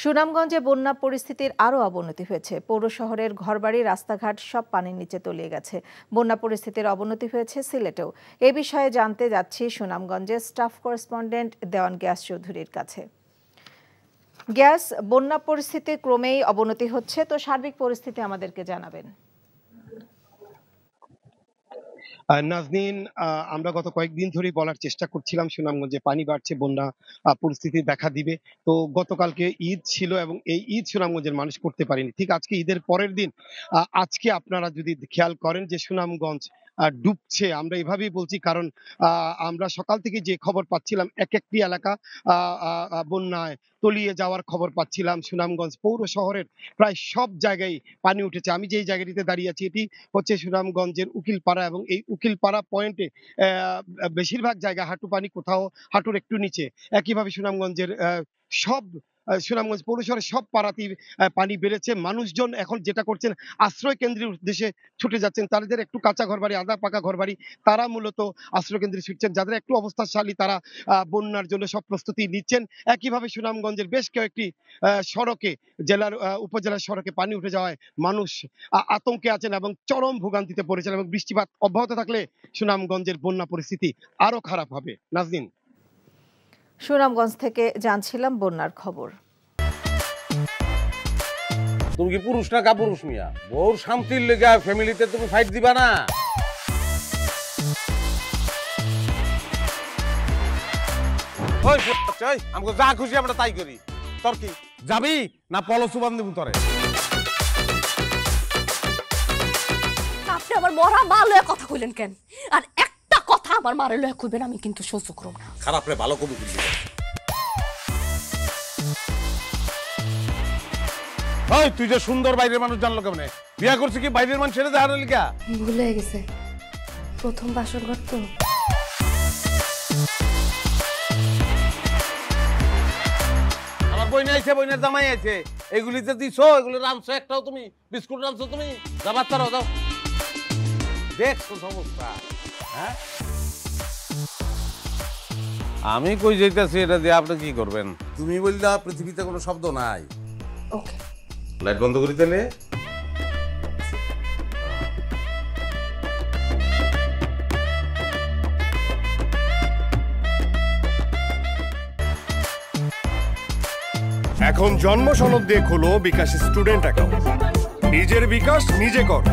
সুনামগঞ্জে বন্যা পরিস্থিতির আরও অবনতি হয়েছে। পৌর শহরের ঘরবাড়ি, রাস্তাঘাট সব পানির নিচে তলিয়ে গেছে। বন্যা পরিস্থিতির অবনতি হয়েছে সিলেটেও। এ বিষয়ে জানতে যাচ্ছি সুনামগঞ্জের স্টাফ করেসপন্ডেন্ট দেওয়ান গিয়াস চৌধুরীর কাছে। গ্যাস, বন্যা পরিস্থিতি ক্রমেই অবনতি হচ্ছে, তো সার্বিক পরিস্থিতি আমাদেরকে জানাবেন। নাজনীন, আমরা গত কয়েকদিন ধরেই বলার চেষ্টা করছিলাম সুনামগঞ্জে পানি বাড়ছে, বন্যা পরিস্থিতি দেখা দিবে। তো গতকালকে ঈদ ছিল এবং এই ঈদ সুনামগঞ্জের মানুষ করতে পারেনি। ঠিক আজকে ঈদের পরের দিন আজকে আপনারা যদি খেয়াল করেন যে সুনামগঞ্জ ডুবছে, আমরা এভাবেই বলছি কারণ আমরা সকাল থেকে যে খবর পাচ্ছিলাম একটি এলাকা বন্যায় তলিয়ে যাওয়ার খবর পাচ্ছিলাম। সুনামগঞ্জ পৌর শহরের প্রায় সব জায়গায় পানি উঠেছে। আমি যেই জায়গাটিতে দাঁড়িয়ে আছি এটি হচ্ছে সুনামগঞ্জের উকিলপাড়া এবং এই উকিলপাড়া পয়েন্টে বেশিরভাগ জায়গা হাঁটু পানি, কোথাও হাঁটুর একটু নিচে। একইভাবে সুনামগঞ্জের সব সুনামগঞ্জ পৌর শহরের সব পাড়াতেই পানি বেড়েছে। মানুষজন এখন যেটা করছেন আশ্রয় কেন্দ্রের উদ্দেশ্যে ছুটে যাচ্ছেন। তাদের একটু কাঁচা ঘরবাড়ি, আধা পাকা ঘরবাড়ি, তারা মূলত আশ্রয় কেন্দ্রে ছুটছেন। যাদের একটু অবস্থাশালী তারা বন্যার জন্য সব প্রস্তুতি নিচ্ছেন। একইভাবে সুনামগঞ্জের বেশ কয়েকটি সড়কে, জেলার উপজেলার সড়কে পানি উঠে যাওয়ায় মানুষ আতঙ্কে আছেন এবং চরম ভোগান্তিতে পড়েছেন এবং বৃষ্টিপাত অব্যাহত থাকলে সুনামগঞ্জের বন্যা পরিস্থিতি আরো খারাপ হবে। নাজনীন, সুনামগঞ্জ থেকে জানছিলাম বন্যার খবর। তুমি কি পুরুষ না কাপুরুষ মিয়া? বউর শান্তির লেগে ফ্যামিলিতে তুমি ফাইট দিবা না? ওই আমাকে যা খুশি আমরা তাই করি। তোর কি যাবি না পলসু বান্ধব তোরে? আপনি আমার মরা মা লয়ে কথা কইলেন কেন? আর একটা কথা আমার মারে লয়ে কইবেন আমি কিন্তু সহ্য করব না। খারাপ রে ভালো কবি বলবি। ওই তুই যে সুন্দর বাইরের মানুষ জানলো কেমনে? বিয়া করছিস কি বাইরের মানুষ ছেড়ে দেওয়ার লিগা? ভুলে গেছে, প্রথম বাসর ঘর তো। আমার বই আইছে, বইনের জামাই আছে, এগুলিতে দিছো, এগুলি রামছো একটাও তুমি? বিস্কুট রামছো তুমি? যা বাচ্চারাও যাও। দেখছো সমস্যা? হ্যাঁ, আমি কই যাইতেছি এটা দিয়ে আপনি কি করবেন? তুমি বললা পৃথিবীতে কোনো শব্দ নাই। ওকে, লাইট বন্ধ করি তাহলে। এখন জন্ম সনদ দিয়ে খোলো বিকাশ স্টুডেন্ট অ্যাকাউন্ট। নিজের বিকাশ নিজে কর।